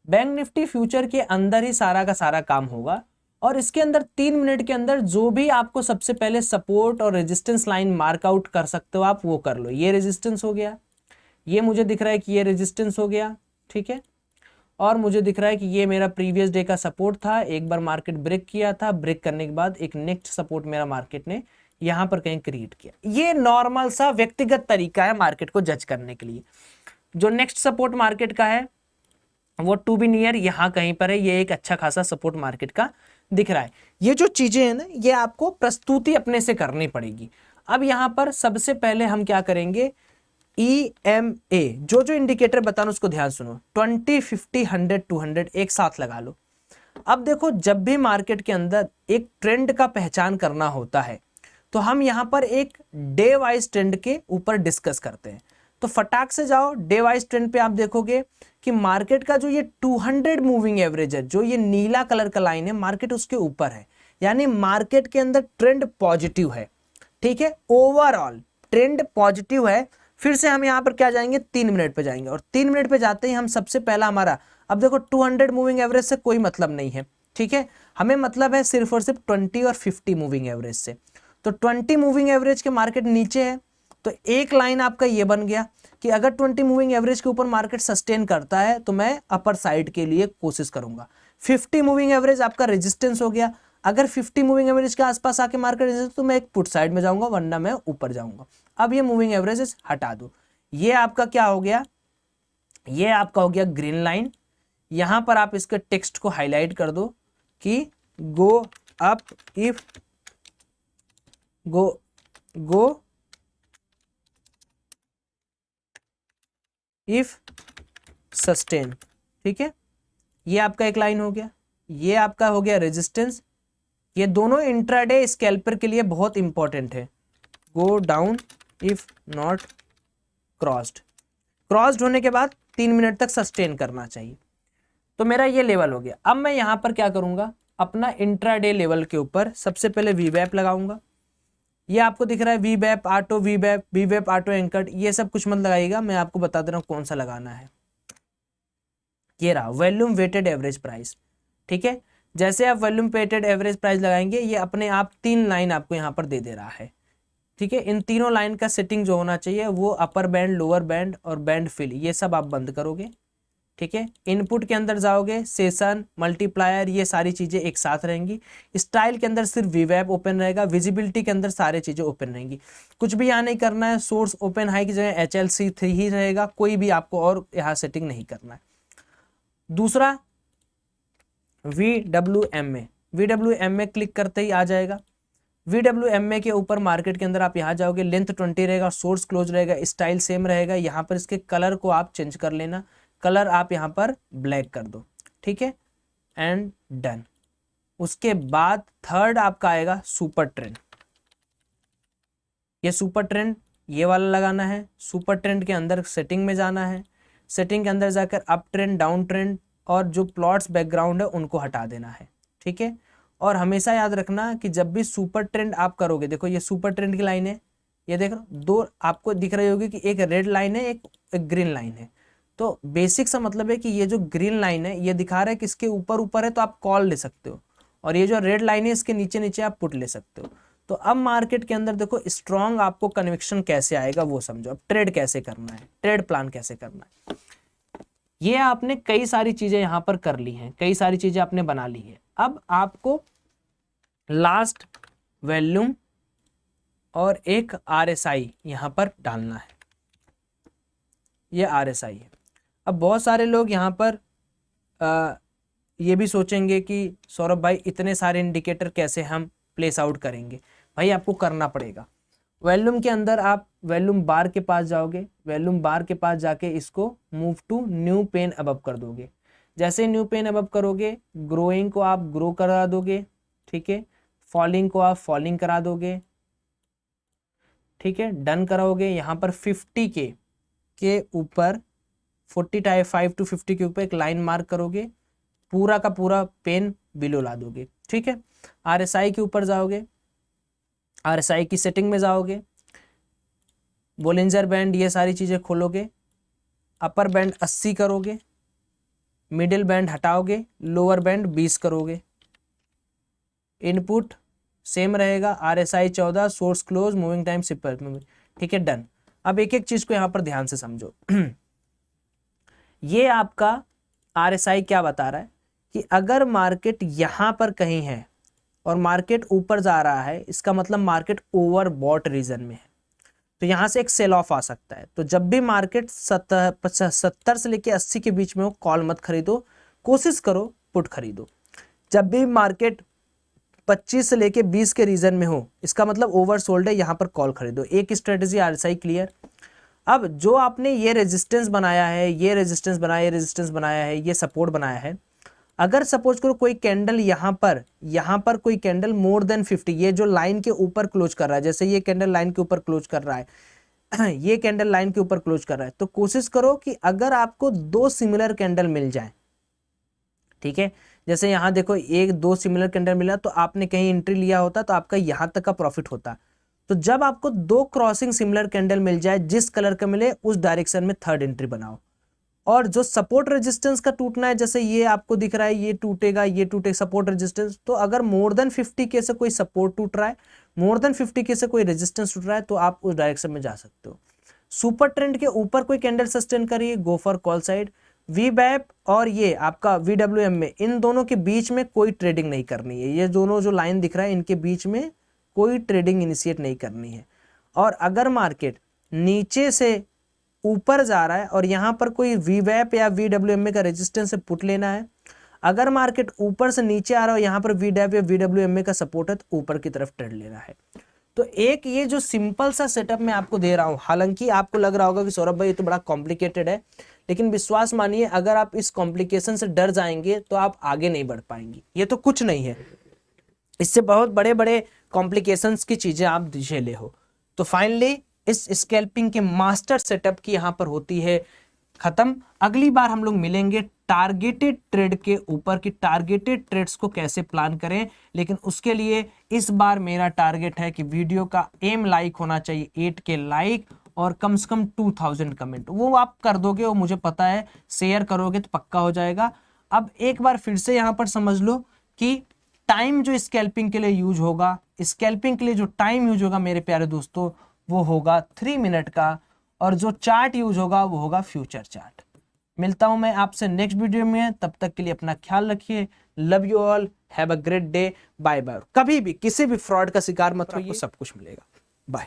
बैंक निफ्टी फ्यूचर के अंदर ही सारा का सारा काम होगा, और इसके अंदर 3 मिनट के अंदर जो भी आपको सबसे पहले सपोर्ट और रेजिस्टेंस लाइन मार्कआउट कर सकते हो आप, वो कर लो। ये रेजिस्टेंस हो गया, ये मुझे दिख रहा है कि ये रेजिस्टेंस हो गया, ठीक है, और मुझे दिख रहा है कि ये मेरा प्रीवियस डे का सपोर्ट था। एक बार मार्केट ब्रेक किया था, ब्रेक करने के बाद एक नेक्स्ट सपोर्ट मेरा मार्केट ने यहाँ पर कहीं क्रिएट किया। ये नॉर्मल सा व्यक्तिगत तरीका है मार्केट को जज करने के लिए। जो नेक्स्ट सपोर्ट मार्केट का है वो टू बी नियर यहाँ कहीं पर है, ये एक अच्छा खासा सपोर्ट मार्केट का दिख रहा है। ये जो चीजें हैं ना, ये आपको प्रस्तुति अपने से करनी पड़ेगी। अब यहाँ पर सबसे पहले हम क्या करेंगे, EMA जो जो इंडिकेटर बताना उसको ध्यान सुनो, 20, 50, 100, 200 एक साथ लगा लो। अब देखो, जब भी मार्केट के अंदर एक ट्रेंड का पहचान करना होता है तो हम यहाँ पर एक डे वाइज ट्रेंड के ऊपर डिस्कस करते हैं। तो फटाक से जाओ डे वाइज ट्रेंड पे, आप देखोगे कि मार्केट का जो ये 200 मूविंग एवरेज है, जो ये नीला कलर का लाइन है, मार्केट उसके ऊपर है, यानी मार्केट के अंदर ट्रेंड पॉजिटिव है। ठीक है, ओवरऑल ट्रेंड पॉजिटिव है। फिर से हम यहाँ पर क्या जाएंगे, 3 मिनट पे जाएंगे, और 3 मिनट पे जाते ही हम सबसे पहला हमारा, अब देखो 200 मूविंग एवरेज से कोई मतलब नहीं है, ठीक है, हमें मतलब है सिर्फ और सिर्फ 20 और 50 मूविंग एवरेज से। तो 20 मूविंग एवरेज के मार्केट नीचे है, तो एक लाइन आपका ये बन गया कि अगर 20 मूविंग एवरेज के ऊपर मार्केट सस्टेन करता है तो मैं अपर साइड के लिए कोशिश करूंगा। 50 मूविंग एवरेज आपका रेजिस्टेंस हो गया, अगर 50 मूविंग एवरेज के आसपास आके मार्केट रेजिस्टेंस तो मैं एक पुट साइड में जाऊंगा, वरना मैं ऊपर जाऊंगा। अब ये मूविंग एवरेजेस हटा दो, ये आपका क्या हो गया, ये आपका हो गया ग्रीन लाइन। यहां पर आप इसके टेक्स्ट को हाईलाइट कर दो कि go up if go if sustain, ठीक है, ये आपका एक लाइन हो गया, ये आपका हो गया रेजिस्टेंस। ये दोनों इंट्राडे स्कैल्पर के लिए बहुत इंपॉर्टेंट है। Go down if not crossed होने के बाद 3 मिनट तक सस्टेन करना चाहिए। तो मेरा ये लेवल हो गया। अब मैं यहां पर क्या करूंगा, अपना इंट्राडे लेवल के ऊपर सबसे पहले वीवैप लगाऊंगा। ये आपको दिख रहा है वीवैप ऑटो, वीवैप ऑटो एंकर्ड, ये सब कुछ मत लगाइएगा, मैं आपको बता दे रहा हूं कौन सा लगाना है। ये रहा वॉल्यूम वेटेड एवरेज प्राइस, ठीक है। जैसे आप वॉल्यूम वेटेड एवरेज प्राइस लगाएंगे, ये अपने आप 3 लाइन आपको यहाँ पर दे रहा है, ठीक है। इन तीनों लाइन का सेटिंग जो होना चाहिए वो अपर बैंड, लोअर बैंड और बैंड फिल, ये सब आप बंद करोगे, ठीक है। इनपुट के अंदर जाओगे, सेशन, मल्टीप्लायर, ये सारी चीजें एक साथ रहेंगी। स्टाइल के अंदर सिर्फ वीवैप ओपन रहेगा, विजिबिलिटी के अंदर सारी चीजें ओपन रहेंगी, कुछ भी यहाँ नहीं करना है। सोर्स ओपन हाई की जगह HLC3 ही रहेगा, कोई भी आपको और यहाँ सेटिंग नहीं करना है। दूसरा VWMA क्लिक करते ही आ जाएगा। VWMA के ऊपर मार्केट के अंदर आप यहाँ जाओगे, लेंथ 20 रहेगा, सोर्स क्लोज रहेगा, स्टाइल सेम रहेगा। यहाँ पर इसके कलर को आप चेंज कर लेना, कलर आप यहाँ पर ब्लैक कर दो, ठीक है, एंड डन। उसके बाद थर्ड आपका आएगा सुपर ट्रेंड। ये सुपर ट्रेंड ये वाला लगाना है। सुपर ट्रेंड के अंदर सेटिंग में जाना है, सेटिंग के अंदर जाकर अप ट्रेंड, डाउन ट्रेंड और जो प्लॉट्स बैकग्राउंड है उनको हटा देना है, ठीक है। और हमेशा याद रखना कि जब भी सुपर ट्रेंड आप करोगे, देखो ये सुपर ट्रेंड की लाइन है, ये देख दो आपको दिख रही होगी कि एक रेड लाइन है, एक ग्रीन लाइन है। तो बेसिक सा मतलब है कि ये जो ग्रीन लाइन है ये दिखा रहा है कि इसके ऊपर ऊपर है तो आप कॉल ले सकते हो, और ये जो रेड लाइन है इसके नीचे नीचे आप पुट ले सकते हो। तो अब मार्केट के अंदर देखो स्ट्रॉन्ग आपको कन्विक्शन कैसे आएगा वो समझो। अब ट्रेड कैसे करना है, ट्रेड प्लान कैसे करना है, ये आपने कई सारी चीजें यहां पर कर ली हैं, कई सारी चीजें आपने बना ली है। अब आपको लास्ट वॉल्यूम और एक RSI यहां पर डालना है, ये RSI है। अब बहुत सारे लोग यहाँ पर ये भी सोचेंगे कि सौरभ भाई इतने सारे इंडिकेटर कैसे हम प्लेस आउट करेंगे। भाई आपको करना पड़ेगा। वॉल्यूम के अंदर आप वॉल्यूम बार के पास जाओगे, वॉल्यूम बार के पास जाके इसको move to new pane above कर दोगे। जैसे न्यू पेन अबव करोगे, ग्रोइंग को आप ग्रो करा दोगे, ठीक है, फॉलिंग को आप फॉलिंग करा दोगे, ठीक है, डन कराओगे। यहाँ पर 50 के ऊपर 45 to 50 के ऊपर एक लाइन मार्क करोगे, पूरा का पूरा पेन बिलो ला दोगे, ठीक है। RSI के ऊपर जाओगे, RSI की सेटिंग में जाओगे, बोलिंजर बैंड ये सारी चीजें खोलोगे, अपर बैंड 80 करोगे, मिडिल बैंड हटाओगे, लोअर बैंड 20 करोगे, इनपुट सेम रहेगा, RSI 14, source close, moving time sipper, ठीक है, डन। अब एक एक चीज को यहां पर ध्यान से समझो। ये आपका RSI क्या बता रहा है कि अगर मार्केट यहां पर कहीं है और मार्केट ऊपर जा रहा है, इसका मतलब मार्केट ओवरबॉट रीजन में है। तो यहां से एक सेल ऑफ आ सकता है। तो जब भी मार्केट 70 से लेके 80 के बीच में हो, कॉल मत खरीदो, कोशिश करो पुट खरीदो। जब भी मार्केट 25 से लेके 20 के रीजन में हो, इसका मतलब ओवरसोल्ड है, यहां पर कॉल खरीदो। एक स्ट्रेटेजी RSI क्लियर। अब जो आपने ये रेजिस्टेंस बनाया है, ये रेजिस्टेंस बनाया, ये रेजिस्टेंस बनाया है, ये सपोर्ट बनाया है, अगर सपोज करो कोई कैंडल यहां पर कोई कैंडल मोर देन 50, ये जो लाइन के ऊपर क्लोज कर रहा है, जैसे ये कैंडल लाइन के ऊपर क्लोज कर रहा है ये कैंडल लाइन के ऊपर क्लोज कर रहा है, तो कोशिश करो कि अगर आपको 2 सिमिलर कैंडल मिल जाए, ठीक है, जैसे यहां देखो 1-2 सिमिलर कैंडल मिला, तो आपने कहीं एंट्री लिया होता तो आपका यहां तक का प्रॉफिट होता। तो जब आपको 2 क्रॉसिंग सिमिलर कैंडल मिल जाए, जिस कलर का मिले उस डायरेक्शन में थर्ड एंट्री बनाओ। और जो सपोर्ट रेजिस्टेंस का टूटना है, जैसे ये आपको दिख रहा है, ये टूटेगा, ये टूटेगा सपोर्ट रेजिस्टेंस, तो अगर मोर देन 50 के से कोई सपोर्ट टूट रहा है, मोर देन 50 के से कोई रेजिस्टेंस टूट रहा है, तो आप उस डायरेक्शन में जा सकते हो। सुपर ट्रेंड के ऊपर कोई कैंडल सस्टेन करिए, गो फॉर कॉल साइड। वीबैप और ये आपका VWM में, इन दोनों के बीच में कोई ट्रेडिंग नहीं करनी है। ये दोनों जो लाइन दिख रहा है, इनके बीच में कोई ट्रेडिंग इनिशिएट नहीं करनी है। और अगर मार्केट नीचे से ऊपर जा रहा है और यहां पर कोई वीवैप या VWM का रेजिस्टेंस से पुट लेना है, अगर मार्केट ऊपर से नीचे आ रहा है, यहां पर VWAP या VWM का सपोर्ट है, तो ऊपर की तरफ ट्रेड लेना है। तो एक ये जो सिंपल सा सेटअप मैं आपको दे रहा हूं, हालांकि आपको लग रहा होगा कि सौरभ भाई ये तो बड़ा कॉम्प्लिकेटेड है, लेकिन विश्वास मानिए, अगर आप इस कॉम्प्लिकेशन से डर जाएंगे तो आप आगे नहीं बढ़ पाएंगे। ये तो कुछ नहीं है, इससे बहुत बड़े बड़े कॉम्प्लिकेशंस की चीजें आप झेले हो। तो फाइनली इस स्कैल्पिंग के मास्टर सेटअप की यहां पर होती है खत्म। अगली बार हम लोग मिलेंगे टारगेटेड ट्रेड के ऊपर, कि टारगेटेड ट्रेड्स को कैसे प्लान करें। लेकिन उसके लिए इस बार मेरा टारगेट है कि वीडियो का एम लाइक होना चाहिए 8K लाइक और कम से कम 2000 कमेंट। वो आप कर दोगे, वो मुझे पता है, शेयर करोगे तो पक्का हो जाएगा। अब एक बार फिर से यहां पर समझ लो कि टाइम जो स्कैल्पिंग के लिए यूज होगा, स्कैल्पिंग के लिए जो टाइम यूज होगा मेरे प्यारे दोस्तों, वो होगा 3 मिनट का, और जो चार्ट यूज होगा वो होगा फ्यूचर चार्ट। मिलता हूं मैं आपसे नेक्स्ट वीडियो में, तब तक के लिए अपना ख्याल रखिए। Love you all, have a great day, bye bye. कभी भी किसी भी फ्रॉड का शिकार मत होइए, सब कुछ मिलेगा। बाय।